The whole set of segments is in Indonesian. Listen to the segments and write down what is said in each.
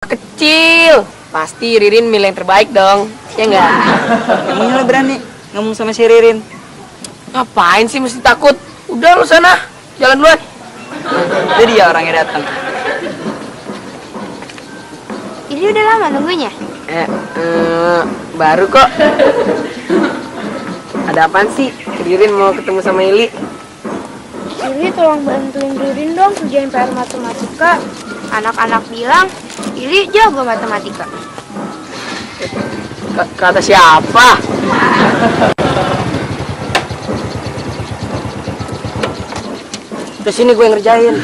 Kecil, pasti Ririn milih yang terbaik dong, ya nggak? Emangnya lo berani ngomong sama si Ririn? Ngapain sih mesti takut? Udah lu sana, jalan duluan. Jadi dia orangnya datang. Ini udah lama nunggunya? Baru kok. Ada apaan sih? Ririn mau ketemu sama Ili. Ili tolong bantuin Ririn dong kerjain PR matematika. Anak-anak bilang Ili jago matematika. Kata siapa? Terus ini gue yang ngerjain.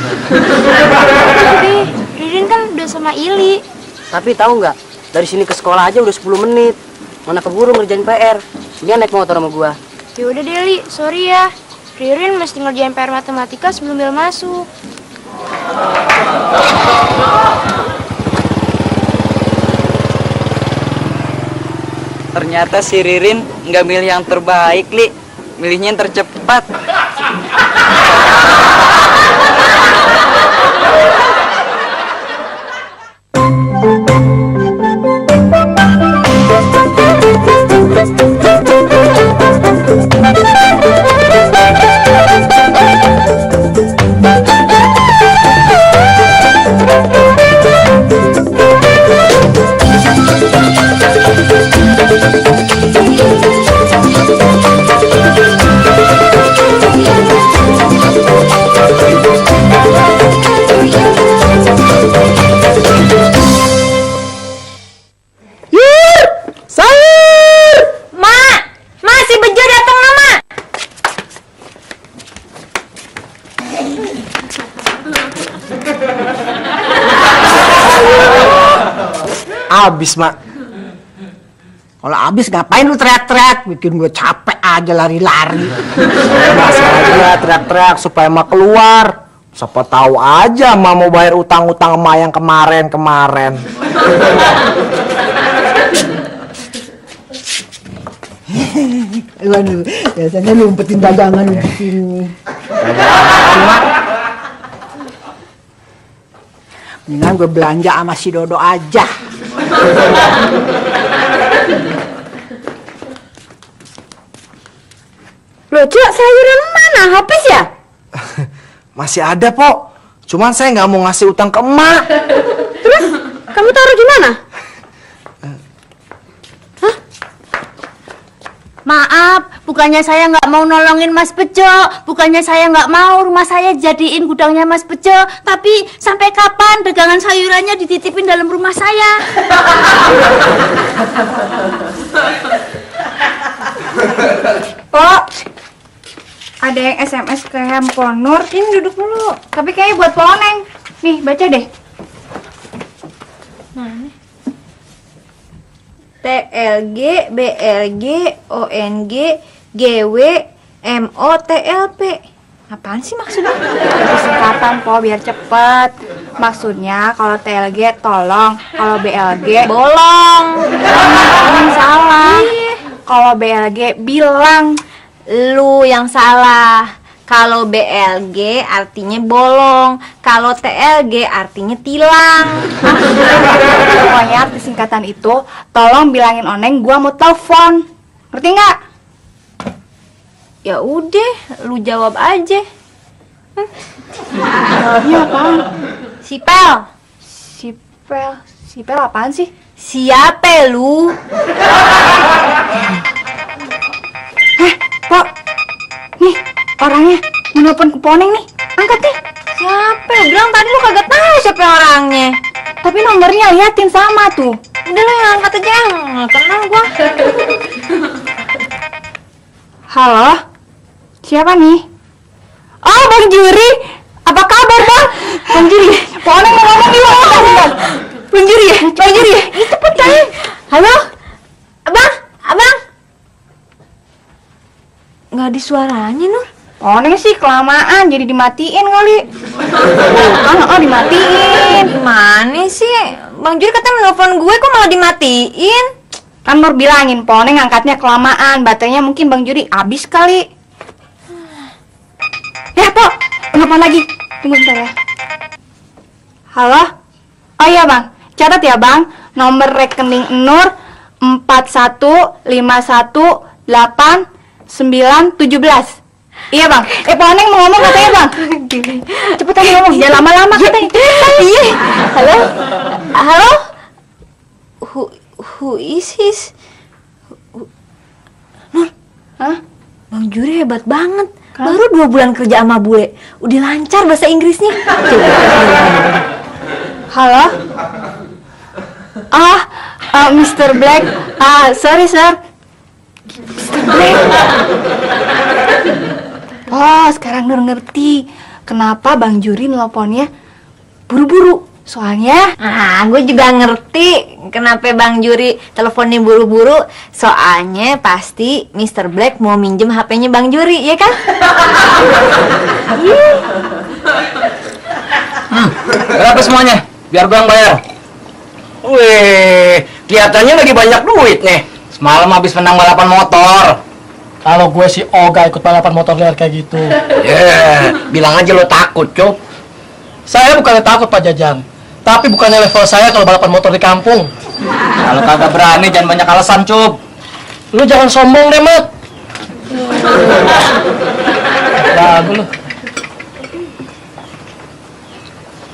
Tapi Ririn kan udah sama Ili. Tapi tahu nggak? Dari sini ke sekolah aja udah 10 menit. Mana keburu ngerjain PR. Dia naik motor sama gua. Ya udah deh Li, sorry ya. Ririn mesti ngerjain PR matematika sebelum bel masuk. Ternyata si Ririn nggak milih yang terbaik, Li. Milihnya yang tercepat. Abis, Mak. Kalau abis ngapain lu teriak-teriak? Bikin gue capek aja lari-lari. Masalahnya teriak-teriak supaya Mak keluar. Siapa tahu aja Mak mau bayar utang-utang Mak yang kemarin-kemarin. Waduh, biasanya lu umpetin dagangan di sini. Mendingan gue belanja sama si Dodo aja. Loh, Cok, sayuran mana? Habis ya? Masih ada, Pok. Cuman saya nggak mau ngasih utang ke emak. Terus, kamu taruh di mana? Maaf, bukannya saya nggak mau nolongin Mas Bejo, bukannya saya nggak mau rumah saya jadiin gudangnya Mas Bejo, tapi sampai kapan dagangan sayurannya dititipin dalam rumah saya? Pok, ada yang SMS ke handphone Nur. Ini duduk dulu. Tapi kayaknya buat Poneng. Nih, baca deh. Mana? TLG BLG ONG GW MOTLP. Apaan sih maksudnya? Itu singkatan, Po, biar cepet. Maksudnya kalau TLG tolong, kalau BLG bolong. Yang salah. Kalau BLG bilang. Lu yang salah. Kalau BLG artinya bolong, kalau TLG artinya tilang. Pokoknya arti singkatan itu, tolong bilangin Oneng gua mau telepon. Ngerti nggak? Ya udah, lu jawab aja. Jawabnya apaan? Sipel. Sipel apaan sih? Siapa lu? Pok, nih orangnya menelpon ke Poneng nih. Angkat nih. Siapa? Bilang tadi lu kagak tahu siapa orangnya. Tapi nomornya liatin sama tuh. Udah lu yang angkat aja, nggak kenal gua. Halo? Siapa nih? Oh, Bang Juri. Apa kabar, Bang? Bang Juri, Poneng mau ngomong nih, Bang. Bang Juri ya? Bang Juri ya? Itu cepetan. Halo? Abang. Nggak ada suaranya, Nur. Poneng sih kelamaan, jadi dimatiin kali. Kan, dimatiin. Gimana sih? Bang Juri katanya nelfon gue, kok malah dimatiin? Kan Nur bilangin, Poneng angkatnya kelamaan, baterainya mungkin Bang Juri habis kali. Ya, Pok, telepon lagi. Tunggu bentar ya. Halo? Oh iya, Bang. Catat ya Bang, nomor rekening Nur 415189917. Iya Bang. Poneng mau ngomong katanya Bang. Cepetan ngomong, jangan lama-lama katanya. Iya. Halo? Halo? Who is this? Nur, Hah? Bang Juri hebat banget. Baru 2 bulan kerja sama bule, udah lancar bahasa Inggrisnya. Halo? Mr. Black. Sorry sir. Mr. Black. Oh, sekarang Nur ngerti kenapa Bang Juri nelponnya buru-buru. Soalnya Gue juga ngerti kenapa Bang Juri teleponin buru-buru. Soalnya pasti Mr. Black mau minjem HP-nya Bang Juri, ya kan? Berapa semuanya? Biar gua yang bayar. Wih, kelihatannya lagi banyak duit nih. Semalam habis menang balapan motor. Kalau gue sih ogah ikut balapan motor liar kayak gitu. Bilang aja lo takut, Cuk. Saya bukannya takut Pak Jajang, tapi bukannya level saya kalau balapan motor di kampung. Kalau kagak berani jangan banyak alasan, Cup. Lu jangan sombong deh, Mat. Lagu lu.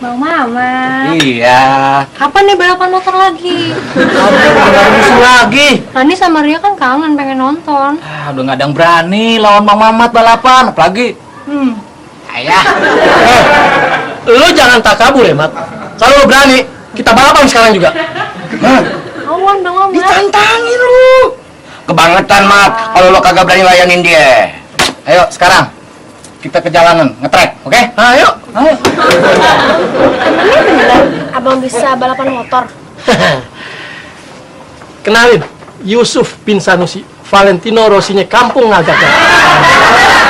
Bang Mama, Iya. kapan nih balapan motor lagi? Udah musuh lagi. Rani sama Ria kan kangen pengen nonton. Udah nggak ada yang berani lawan Bang Mamat balapan, apalagi. Ayah. Lu jangan takabur ya, Mat. Kalau lu berani, kita balapan sekarang juga. Awan Bang Mama. Ditantangin lu. Kebangetan, Mat. Kalau lo kagak berani layanin dia. Ayo sekarang kita ke jalanan ngetrek, oke? Ayo. Abang bisa balapan motor. Kenalin, Yusuf bin Sanusi, Valentino Rossinya kampung Ngagaknya.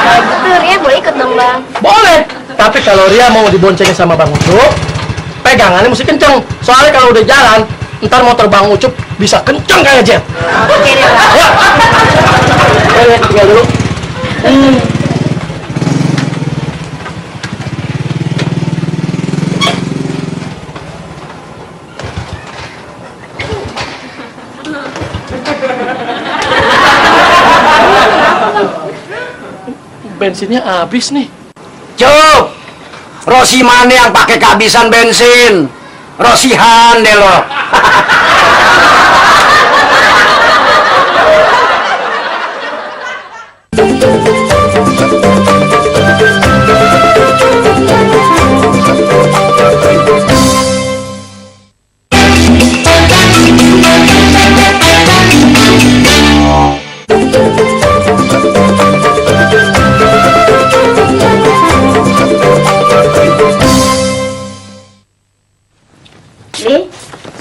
Betul, Ria boleh ikut dong Bang. Boleh, tapi kalau Ria mau diboncengin sama Bang Ucup, pegangannya mesti kenceng. Soalnya kalau udah jalan, ntar motor Bang Ucup bisa kenceng kayak jet. Oke deh Bang. Ayo, tinggal dulu. Bensinnya habis nih. Cuk. Rossi mana yang pakai kehabisan bensin? Rossihan deh lo.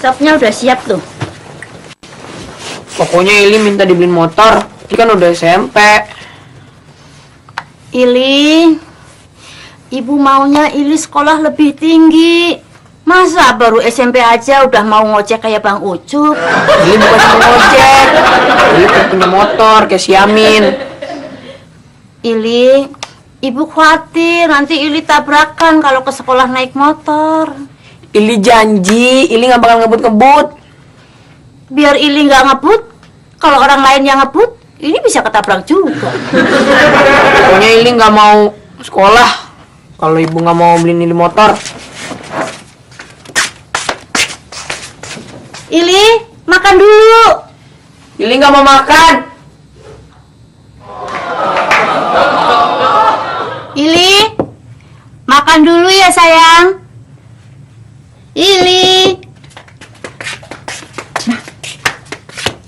Sopnya udah siap tuh. Pokoknya Ili minta dibeliin motor. Ini kan udah SMP. Ili, ibu maunya Ili sekolah lebih tinggi. Masa baru SMP aja udah mau ngojek kayak Bang Ucup? Ili bukan cuma ngojek. Ili punya motor kayak si Amin. Ili, ibu khawatir nanti Ili tabrakan kalau ke sekolah naik motor. Ili janji, Ili nggak bakal ngebut-ngebut. Biar Ili nggak ngebut, kalau orang lain yang ngebut, Ili bisa ketabrak juga. Pokoknya Ili nggak mau sekolah kalau ibu nggak mau beliin Ili motor. Ili, makan dulu. Ili nggak mau makan. Ili, makan dulu ya sayang. Ili.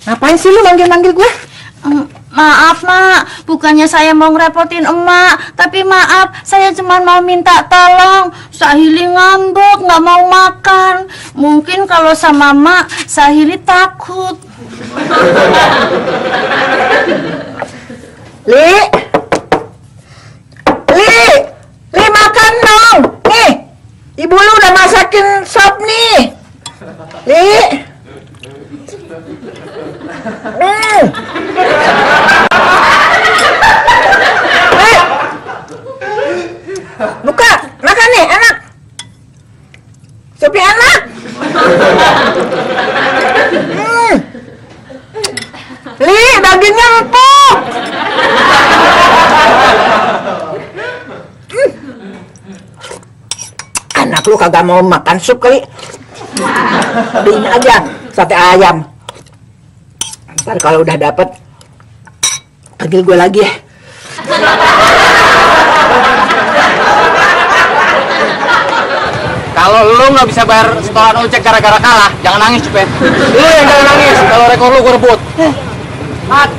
Ngapain sih lu manggil-manggil gue? Maaf Mak, bukannya saya mau ngerepotin emak, tapi maaf, saya cuma mau minta tolong. Sahili ngambek, nggak mau makan. Mungkin kalau sama Mak, Sahili takut. Li, makan dong. Nih, ibu lu udah masakin sop nih. Li. Buka, makan nih, enak. Supnya enak. kagak mau makan sup kali. Beliin aja sate ayam. Ntar kalau udah dapet, panggil gue lagi ya. Kalau lu nggak bisa bayar setoran ojek gara-gara kalah, jangan nangis, Cup. Lu yang jangan nangis, kalau rekor lu gue rebut. Mat,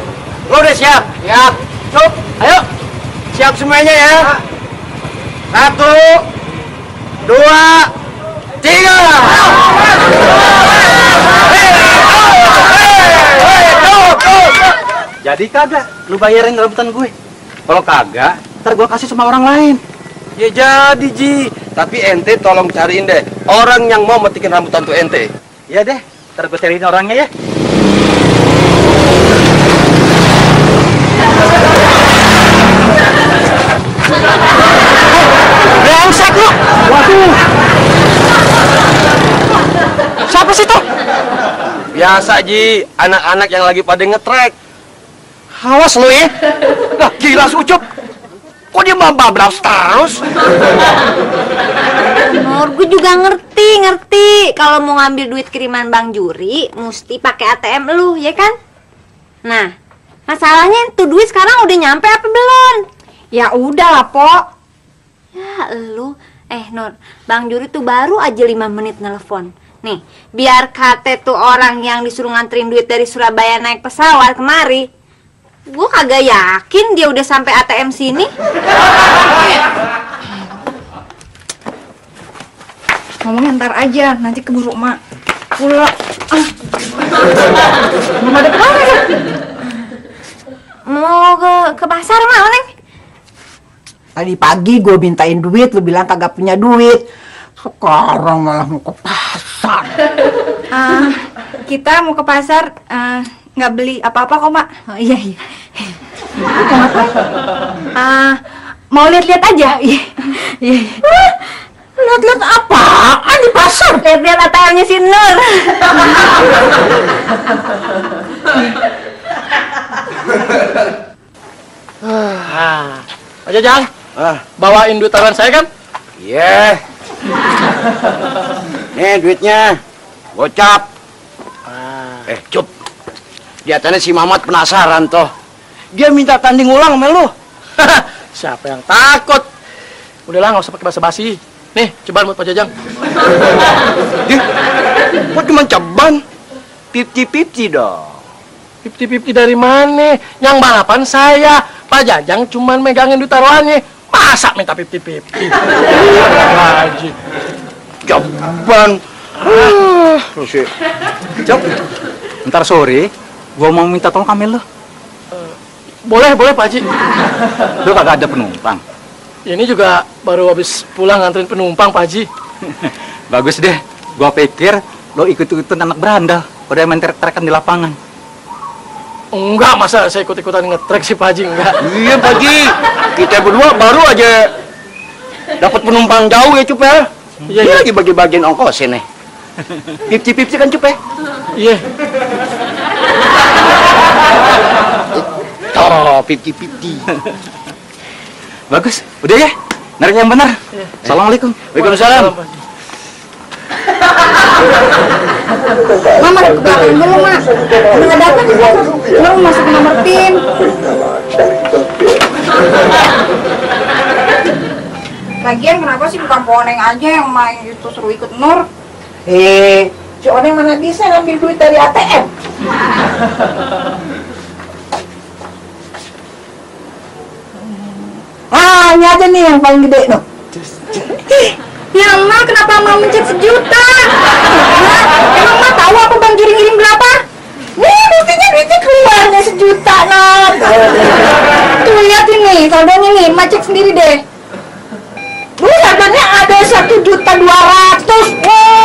lu udah siap? Siap. Cup, ayo. Siap semuanya ya. 1, 2, 3. Jadi kagak, lu bayarin rebutan gue. Kalau kagak, ntar gue kasih sama orang lain. Ya jadi Ji, tapi ente tolong cariin deh orang yang mau metikin rambutan tuh ente. Ya deh, ntar gue cariin orangnya ya. Brengsek lu. Waduh. Siapa sih tuh? Biasa Ji, anak-anak yang lagi pada ngetrek. Awas lu ya. Lah gila si Ucup. Kok dia bablas terus? Nur, gue juga ngerti. Kalau mau ngambil duit kiriman Bang Juri, mesti pakai ATM lu, ya kan? Nah, masalahnya tuh duit sekarang udah nyampe apa belum? Ya udah lah, Pok. Ya lu, Nur, Bang Juri tuh baru aja 5 menit nelfon. Nih, biar kate tuh orang yang disuruh nganterin duit dari Surabaya naik pesawat kemari, gue kagak yakin dia udah sampai ATM sini. Ngomongnya ntar aja, nanti keburu emak pulang. Belum ada kemana ya? Mau ke pasar mau, Neng? Tadi pagi gue mintain duit, lu bilang kagak punya duit. Sekarang malah mau ke pasar. Kita mau ke pasar, nggak beli apa-apa kok, Mak. Oh iya. Mau lihat-lihat aja. Iya. Lihat-lihat apaan di pasar? Lihat-lihat ATM-nya si Nur. Pak Jajang, bawain duit taruhan saya kan? Iya. Nih duitnya, gocap. Cup. Kelihatannya si Mamat penasaran toh. Dia minta tanding ulang sama lu. Siapa yang takut? Udahlah, nggak usah pakai basa-basi. Nih, cobaan buat Pak Jajang. Kok cuma ceban? 50-50 dong. 50-50 dari mana? Yang balapan saya. Pak Jajang cuman megangin duit taruhannya. Masa minta 50-50? Haji. Ceban. Cop, ntar sore, gua mau minta tolong Kamil lo. Boleh Pak Haji. Lu kagak ada penumpang. Ini juga baru habis pulang nganterin penumpang, Pak Haji. Bagus deh, gua pikir lo ikut-ikutan anak berandal pada main trek-trekan di lapangan. Enggak, masa saya ikut-ikutan ngetrek sih, Pak Haji, enggak. Iya Pak Haji, kita berdua baru aja dapat penumpang jauh ya Cup ya. Iya. Dia lagi bagi-bagiin ongkos nih. 50-50 kan Cup ya? Iya. Oh, 50-50. Bagus, udah ya, narik yang benar. Assalamualaikum. Waalaikumsalam. Pak Haji. Mama ke belakang dulu, Mak. Udah nggak dapat di sana. Nur masuk ke nomor tim. Lagian kenapa sih bukan Poneng aja yang main itu suruh ikut Nur? Si Oneng mana bisa ngambil duit dari ATM? Ini aja nih yang paling gede tuh. Ya Mak, kenapa mau mencet 1 juta? Emang Mak tahu aku Bang Juri ngirim berapa? Nih duitnya keluarnya 1 juta nah. Tuh lihat ini, saldonya nih, Mak cek sendiri deh. Lu saldonya ada 1.200.000.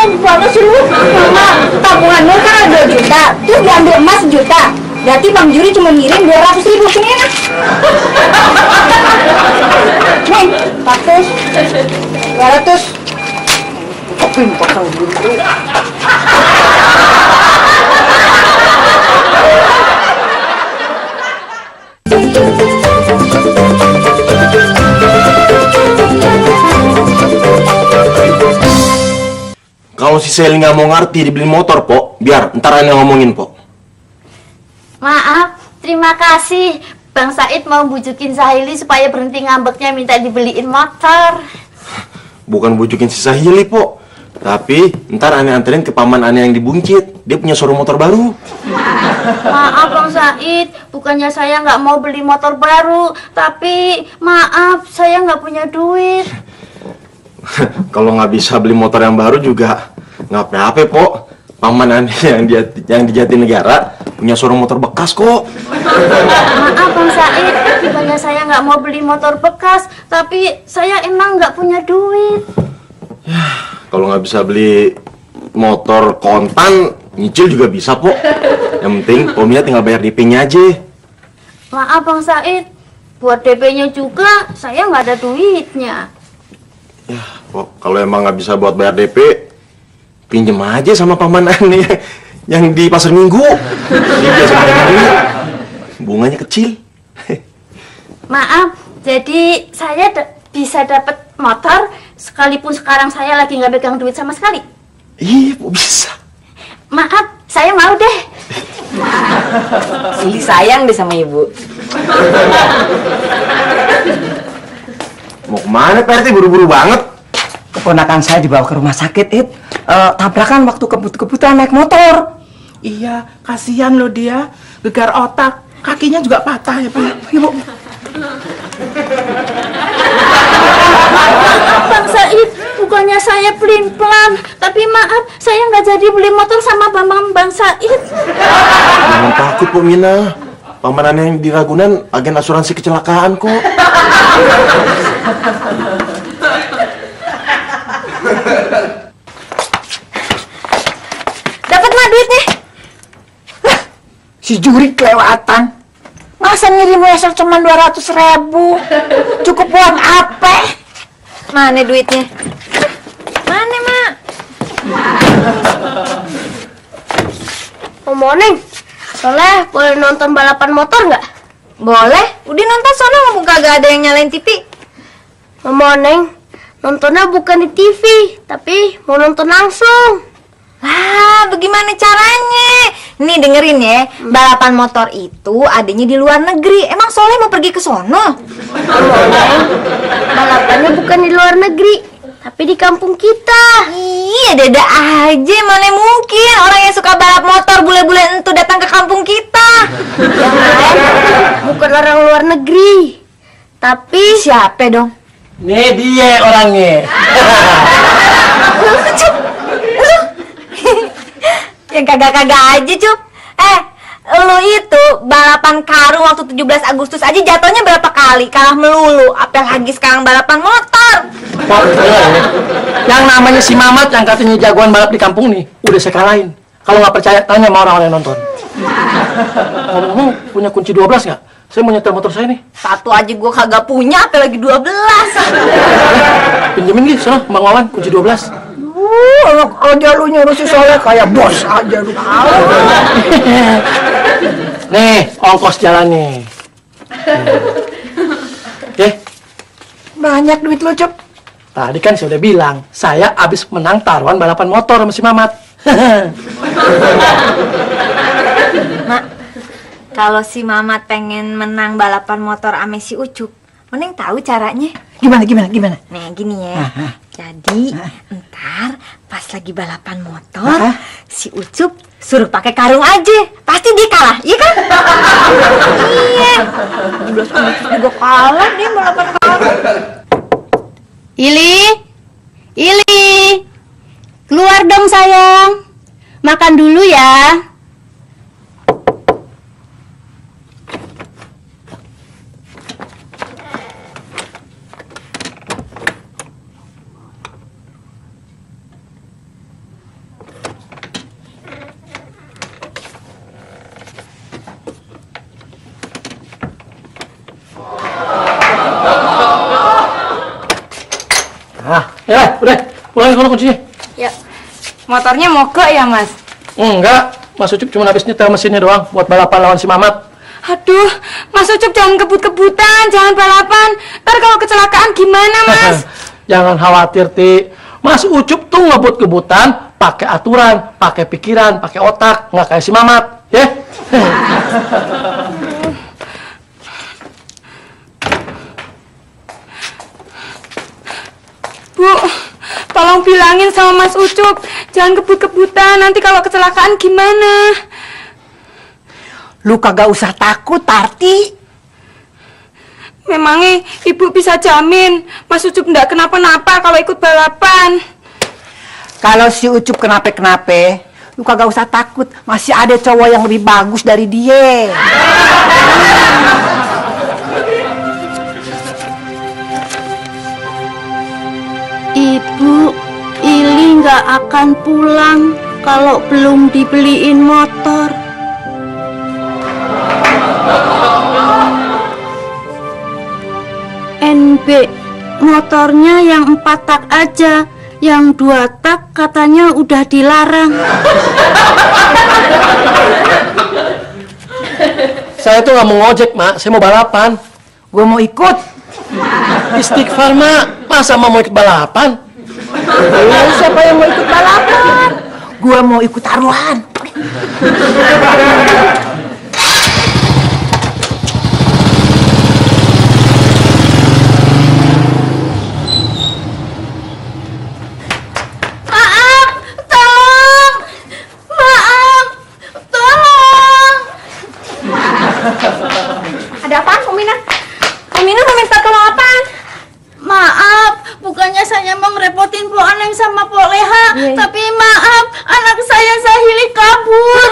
Gimana sih lu? Mama, tabungan Nur kan ada 2 juta, terus diambil emas 1 juta. Berarti Bang Juri cuma ngirim 200.000 ke Nina. Nih, 100, 200. Kopin pasang dulu. Seli nggak mau ngerti dibeli motor, Pok. Biar ntar Ane ngomongin, Pok. Maaf, terima kasih. Bang Said mau bujukin Sahili supaya berhenti ngambeknya minta dibeliin motor. Bukan bujukin si Sahili, Pok. Tapi ntar Ane anterin ke paman Ane yang di Buncit. Dia punya showroom motor baru. Maaf Bang Said, bukannya saya nggak mau beli motor baru, tapi maaf saya nggak punya duit. Kalau nggak bisa beli motor yang baru juga nggak apa-apa, Pok. Paman Ane yang di Jatinegara punya showroom motor bekas kok. Maaf Bang Said, bukannya saya nggak mau beli motor bekas, tapi saya emang nggak punya duit. Kalau nggak bisa beli motor kontan, nyicil juga bisa, Pok. Yang penting Pomnya tinggal bayar DP-nya aja. Maaf Bang Said, buat DP-nya juga saya nggak ada duitnya. Ya, Pok, kalau emang nggak bisa buat bayar DP, pinjem aja sama paman Ane yang di pasar Minggu. Dia biasa bayar duit. Bunganya kecil. Maaf, jadi saya bisa dapat motor sekalipun sekarang saya lagi nggak pegang duit sama sekali. Iya, Pok, bisa. Maaf, saya mau deh. Sili sayang deh sama ibu. Mau kemana, Pak RT? Buru-buru banget. Keponakan saya dibawa ke rumah sakit, tabrakan waktu kebut-kebutan naik motor. Iya, kasihan loh dia, gegar otak, kakinya juga patah ya Pak. Ibu. Bang Said, bukannya saya pelin-pelan, tapi maaf, saya nggak jadi beli motor sama Bang Said. Jangan takut, Pok Mina. Paman Ane yang di Ragunan agen asuransi kecelakaan kok. Dapat mah duitnya. Si Juri kelewatan. Masa ngirim WSL cuma 200.000? Cukup buat apa? Mana duitnya? Mana, Mak? Neng, Soleh boleh nonton balapan motor nggak? Boleh. Udah nonton sono, ngomong kagak ada yang nyalain TV. Neng, nontonnya bukan di TV, tapi mau nonton langsung. Lah, bagaimana caranya? Nih dengerin ya, balapan motor itu adanya di luar negeri. Emang Soleh mau pergi ke sono? Neng, balapannya bukan di luar negeri, tapi di kampung kita. Iya, dada aja. Mana mungkin orang yang suka balap motor bule-bule itu datang ke kampung kita. Yang lain bukan orang luar negeri, tapi Siapa dong? Nih dia orangnya. Yang kagak-kagak aja, Cup. Lu itu balapan karung waktu 17 Agustus aja jatuhnya berapa kali? Kalah melulu. Apalagi sekarang balapan motor. Pok, ya. Yang namanya si Mamat yang katanya jagoan balap di kampung nih, udah saya kalahin. Kalau nggak percaya, tanya sama orang-orang yang nonton. Ngomong-ngomong, punya kunci 12 nggak? Saya mau nyetel motor saya nih. Satu aja gua kagak punya, apalagi 12. Pinjemin gitu, sono, Bang Wawan, kunci 12. Enak aja lu nyuruh si Soleh kayak bos aja lu. Nih, ongkos jalannya. Oke. Banyak duit lu, Cep. Tadi kan saya udah bilang, saya abis menang taruhan balapan motor sama si Mamat. Mak, kalau si Mamat pengen menang balapan motor ame si Ucup, Meneng tahu caranya. Gimana? Nah, gini ya. Jadi, ntar pas lagi balapan motor, si Ucup suruh pakai karung aja. Pasti dia kalah, iya kan? Iya. 17 Agustus juga kalah dia balapan karung. Ili, keluar dong sayang. Makan dulu ya. Ya, udah, pulangin sono kuncinya. Ya. Motornya mogok ya, Mas? Enggak, Mas Ucup cuma habis nyetel mesinnya doang buat balapan lawan si Mamat. Aduh, Mas Ucup jangan kebut-kebutan, jangan balapan. Ntar kalau kecelakaan gimana, Mas? Jangan khawatir, Ti. Mas Ucup tuh ngebut-kebutan pakai aturan, pakai pikiran, pakai otak, nggak kayak si Mamat, ya? Bu, tolong bilangin sama Mas Ucup, jangan kebut-kebutan, nanti kalau kecelakaan gimana? Lu kagak usah takut, Tarti. Memangnya ibu bisa jamin Mas Ucup nggak kenapa-napa kalau ikut balapan? Kalau si Ucup kenapa-kenapa, lu kagak usah takut. Masih ada cowok yang lebih bagus dari dia. Ibu, Ili nggak akan pulang kalau belum dibeliin motor. NB, motornya yang 4 tak aja, yang 2 tak katanya udah dilarang. Saya tuh nggak mau ngojek, Mak. Saya mau balapan. Gue mau ikut. Istighfar, Mak. Masa mau ikut balapan? Siapa yang mau ikut balapan? Gue mau ikut taruhan. Maaf, tolong. Maaf, tolong. Ada apaan, Umina? Umina mau minta tolong apaan? Maaf, bukannya saya mau ngerepotin Pok Oneng sama Pok Leha, tapi maaf, anak saya Sahili kabur.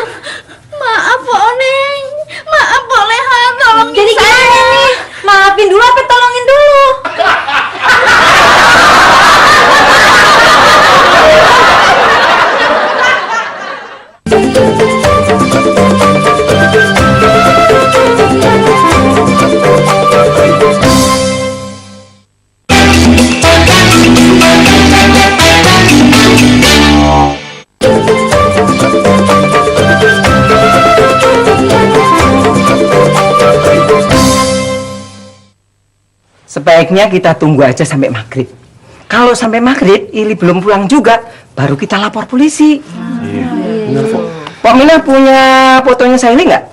Maaf Pok Oneng, maaf Pok Leha, tolongin Jadi saya. gimana nih? Maafin dulu apa tolongin dulu? Sebaiknya kita tunggu aja sampai maghrib. Kalau sampai maghrib, Ili belum pulang juga, baru kita lapor polisi. Pok Mina punya fotonya Sahili nggak?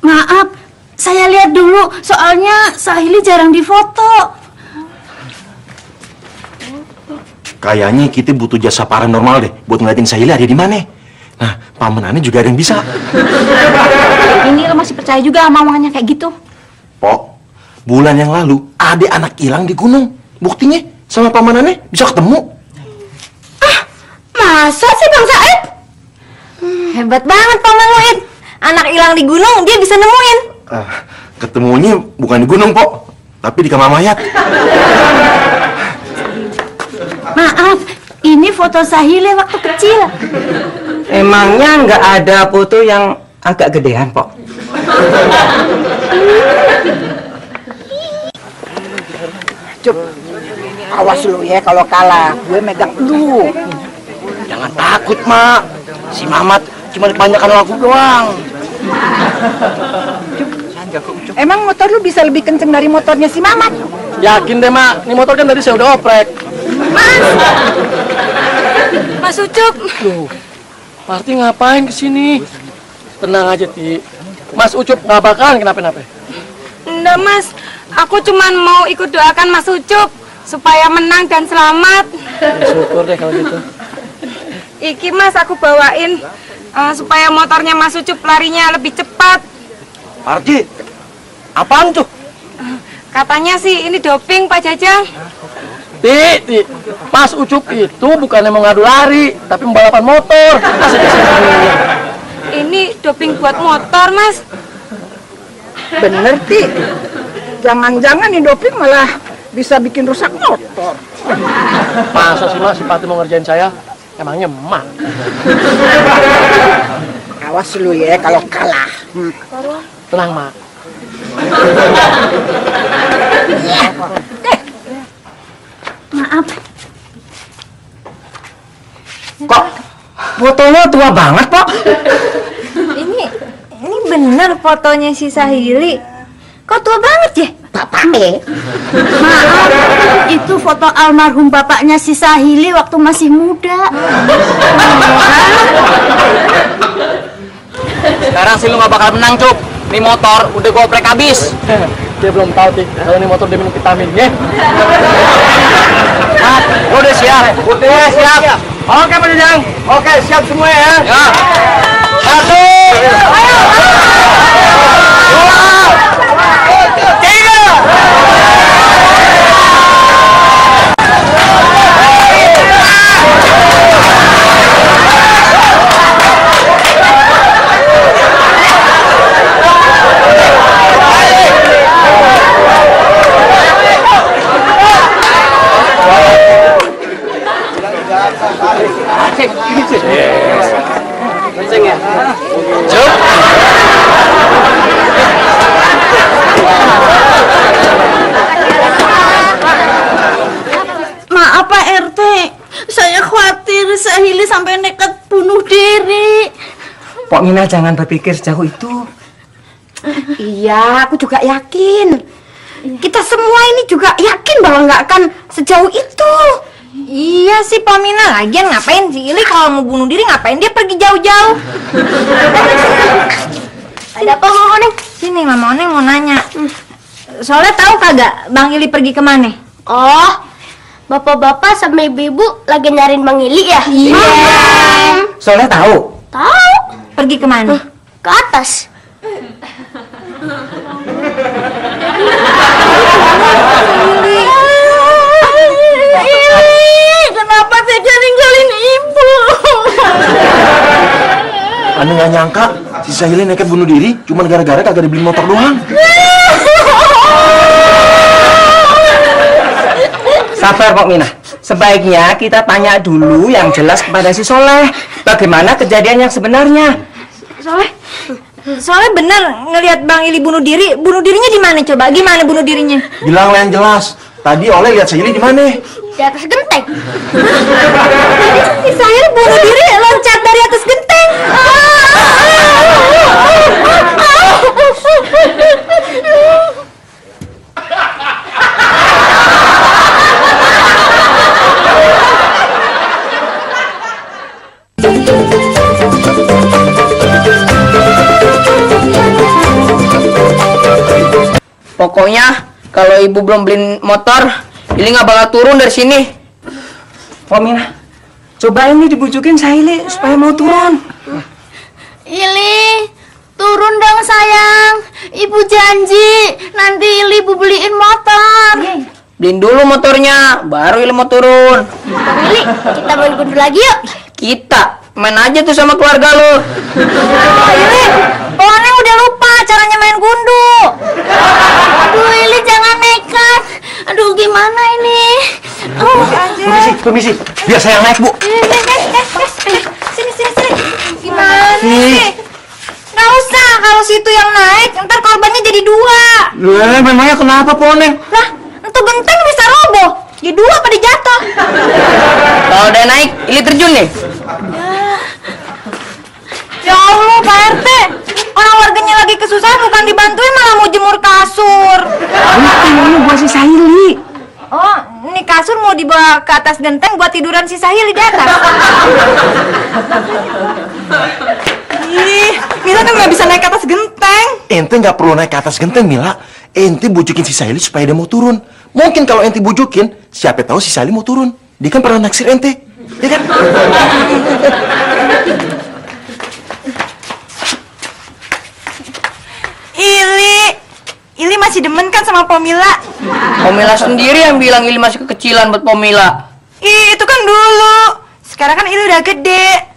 Maaf, saya lihat dulu, soalnya Sahili jarang difoto. Kayaknya kita butuh jasa paranormal deh buat ngeliatin Sahili ada di mana. Nah, paman Ani juga ada yang bisa. Ini lo masih percaya juga sama omongannya kayak gitu? Pok, bulan yang lalu ada anak hilang di gunung. Buktinya sama paman Ani bisa ketemu. Masa sih Bang Said? Hebat banget Paman Muid. Anak hilang di gunung dia bisa nemuin. Ketemunya bukan di gunung, Pok, tapi di kamar mayat. Maaf, ini foto Sahili waktu kecil. Emangnya nggak ada foto yang agak gedean, Pok? Cup, awas lu ya kalau kalah, gue megang lu. Jangan takut, Mak. Si Mamat cuma kebanyakan lagu doang. Emang motor lu bisa lebih kenceng dari motornya si Mamat? Yakin deh, Mak. Ini motor kan tadi saya udah oprek. Mas Ucup. Loh, Parti ngapain kesini? Tenang aja, Ti. Mas Ucup nggak bakalan kenapa-napa. Enggak Mas, aku cuman mau ikut doakan Mas Ucup supaya menang dan selamat. Ya, syukur deh kalau gitu. Iki Mas aku bawain supaya motornya Mas Ucup larinya lebih cepat. Parti, apaan tuh? Katanya sih ini doping Pak Jajang. Ti, Mas Ucup itu bukannya mau ngadu lari, tapi mau balapan motor. Ini doping buat motor Mas. Bener, Ti. Jangan-jangan nih doping malah bisa bikin rusak motor. Masa sih, Mas, si Parti mau ngerjain saya? Emangnya emak. Awas lu ya kalau kalah. Tenang, Mak. Maaf, Kok fotonya tua banget, Pok? Ini bener fotonya si Sahili. Kok tua banget ya? bapaknya. Maaf, itu foto almarhum bapaknya si Sahili waktu masih muda. Sekarang sih lu gak bakal menang, Cup. Ini motor udah gue oprek habis. Dia belum tahu, Tik. Kalau ini motor dia minum vitamin, ya. Udah siap. Udah siap. Oke, Pak Jajang. Oke, siap semua ya. Ya. 1, Maaf Pak RT, saya khawatir Sahili sampai nekat bunuh diri. Pok Mina jangan berpikir sejauh itu. Iya, aku juga yakin. Kita semua ini juga yakin bahwa nggak akan sejauh itu. Iya sih Pak Mina, lagian ngapain sih Ili kalau mau bunuh diri ngapain dia pergi jauh-jauh? Ada apa Mama Oneng? Sini Mama Oneng mau nanya. Soalnya tahu kagak Bang Ili pergi kemana? Oh, bapak-bapak sama ibu-ibu lagi nyariin Bang Ili ya? Iya. Soalnya tahu. Tahu, Pergi kemana? ke atas. Kenapa tega ninggalin ibu? Ane nggak nyangka si Sahili nekat bunuh diri cuma gara-gara kagak dibeli motor doang. Sabar Pok Mina. Sebaiknya kita tanya dulu yang jelas kepada si Soleh. Bagaimana kejadian yang sebenarnya? Soalnya bener ngelihat Bang Ili bunuh diri. Bunuh dirinya di mana coba? Gimana bunuh dirinya? Bilang yang jelas. Tadi Oleh lihat Sahili di mana? Di atas genteng. Si Sahil bunuh diri loncat dari atas genteng. Pokoknya kalau ibu belum beliin motor, Ili nggak bakal turun dari sini. Pok Mina, coba ini dibujukin Sahili supaya mau turun. Ili, turun dong sayang. Ibu janji nanti Ili ibu beliin motor. Beliin dulu motornya, baru Ili mau turun. Bang Ili, kita main gundu lagi yuk. Kita main aja tuh sama keluarga lo. Ili, Oneng udah lupa caranya main gundu. Aduh Ili jangan nekat. Aduh gimana ini? Permisi. Biar saya naik, Bu. Sini. Gimana sih? Nggak usah, kalau situ yang naik, ntar korbannya jadi 2. Memangnya kenapa, Poneng? Lah, itu genteng bisa roboh. Jadi 2 pada jatuh. Kalau udah naik, Ili terjun nih. Ya Allah, Pak RT. Orang warganya lagi kesusahan bukan dibantuin malah mau jemur kasur. Ini buat si Sahili. Oh, ini kasur mau dibawa ke atas genteng buat tiduran si Sahili di atas. Ih, Mila kan nggak bisa naik ke atas genteng. Ente nggak perlu naik ke atas genteng, Mila. Ente bujukin si Sahili supaya dia mau turun. Mungkin kalau ente bujukin, siapa tahu si Sahili mau turun. Dia kan pernah naksir ente, ya kan? Ili masih demen kan sama Pomila? Pomila sendiri yang bilang Ili masih kekecilan buat Pomila. Ih, itu kan dulu. Sekarang kan Ili udah gede.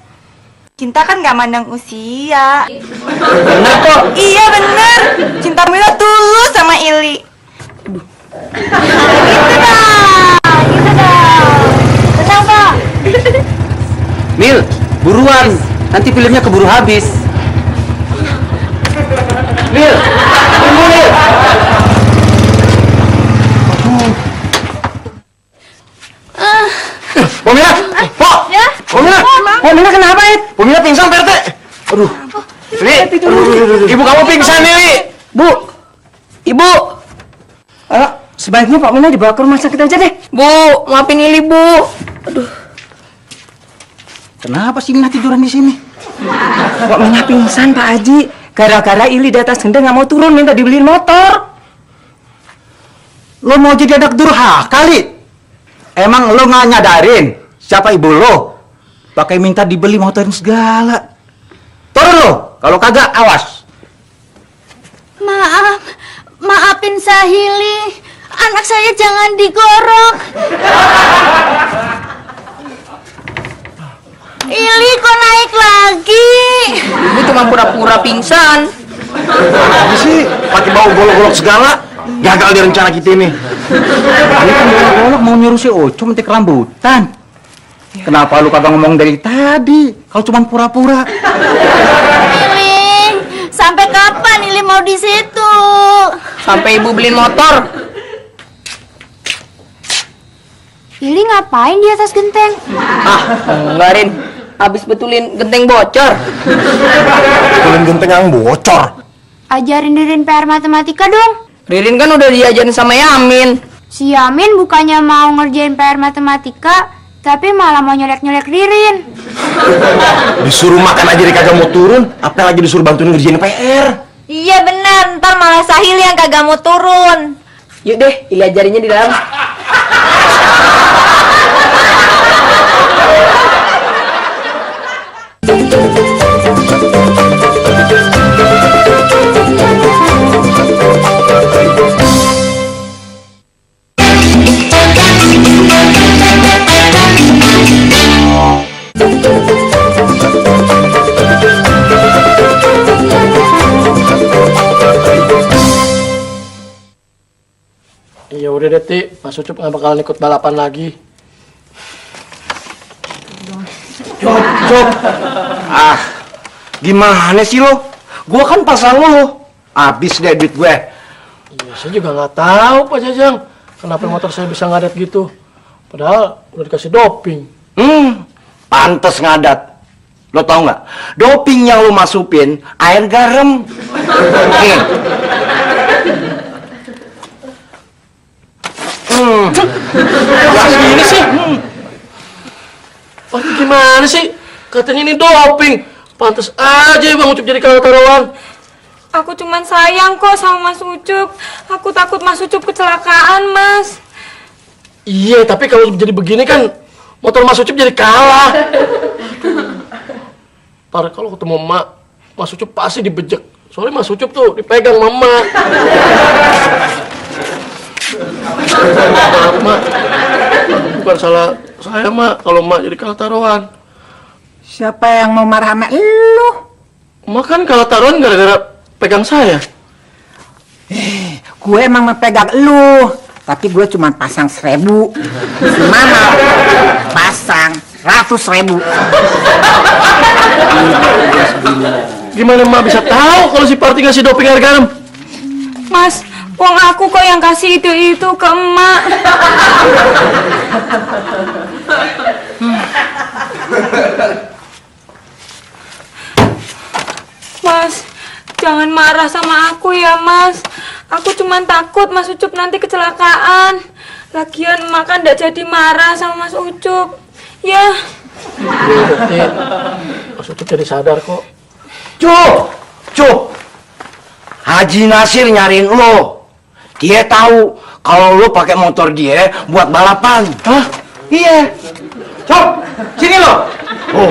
Cinta kan gak mandang usia. Bener kok. Iya bener. Cinta Pomila tulus sama Ili. Gitu dong. Tenang, Pak. Mil, buruan. Nanti filmnya keburu habis. Mil, tunggu Mil. Pomila, Pok. Ya? Pomila kenapa, Ed? Pomila pingsan, Pak RT. Aduh. Li, ibu kamu pingsan nih, Li. Bu, ibu. Sebaiknya Pak Mina dibawa ke rumah sakit aja deh. Bu, maafin Ili, Bu. Aduh. Kenapa sih Mina tiduran di sini? Pak Mina pingsan, Pak Haji. Gara-gara Ili di atas genteng nggak mau turun, minta dibeliin motor. Lo mau jadi anak durhaka kali? Emang lo nggak nyadarin siapa ibu lo? Pakai minta dibeli motorin segala. Turun lo, kalau kagak awas. Maafin Sahili. Anak saya jangan digorok. Ili kok naik lagi? Ibu cuma pura-pura pingsan. Apa sih? Pakai bau golok-golok segala. Gagal di rencana kita ini. Ini kan golok mau nyuruh si Oco mentik rambutan. Kenapa lu kagak ngomong dari tadi? Kalau cuma pura-pura. Ili, sampai kapan Ili mau di situ? Sampai ibu beliin motor. Ili ngapain di atas genteng? Enggak, Rin. Habis betulin genteng bocor. Betulin genteng yang bocor. Ajarin Ririn PR matematika dong. Ririn kan udah diajarin sama Yamin. Si Yamin bukannya mau ngerjain PR matematika, tapi malah mau nyolek-nyolek Ririn. Disuruh makan aja dia kagak mau turun, apalagi disuruh bantuin ngerjain PR. Iya benar, ntar malah Sahil yang kagak mau turun. Yuk deh, Ili ajarinnya di dalam. Ya udah deh, Ti. Mas Ucup nggak bakalan ikut balapan lagi. Cuk. Ah, gimana sih lo? Gua kan pasang lo. Abis deh duit gue. Iya, saya juga nggak tahu Pak Jajang. Kenapa motor saya bisa ngadat gitu? Padahal udah dikasih doping. Pantes ngadat. Lo tau nggak? Doping yang lo masukin air garam. Nih. Wah, gini sih. Wah, gimana sih? Katanya ini doping. Pantes aja Bang Ucup jadi kalah taruhan. Aku cuman sayang kok sama Mas Ucup. Aku takut Mas Ucup kecelakaan, Mas. Iya, tapi kalau jadi begini kan motor Mas Ucup jadi kalah. Ntar kalau ketemu emak, Mas Ucup pasti dibejek. Soalnya Mas Ucup tuh dipegang mama. Maaf, Mak. Bukan salah saya, Mak, kalau Mak jadi kalah taruhan. Siapa yang mau marah sama lu? Mak kan kalah taruhan gara-gara pegang saya. Gue emang mepegang lu, tapi gue cuma pasang 1000. Gimana? Pasang 100.000. Gimana Mak bisa tahu kalau si Parti ngasih doping air garam? Mas, uang aku kok yang kasih itu ke emak. Mas, jangan marah sama aku ya, Mas. Aku cuma takut Mas Ucup nanti kecelakaan. Lagian emak kan nggak jadi marah sama Mas Ucup. Ya. Iya, Mas Ucup jadi sadar kok. Cup. Haji Nasir nyariin lo. Dia tahu kalau lo pakai motor dia buat balapan. Hah? Iya. Cup, sini lo. Oh.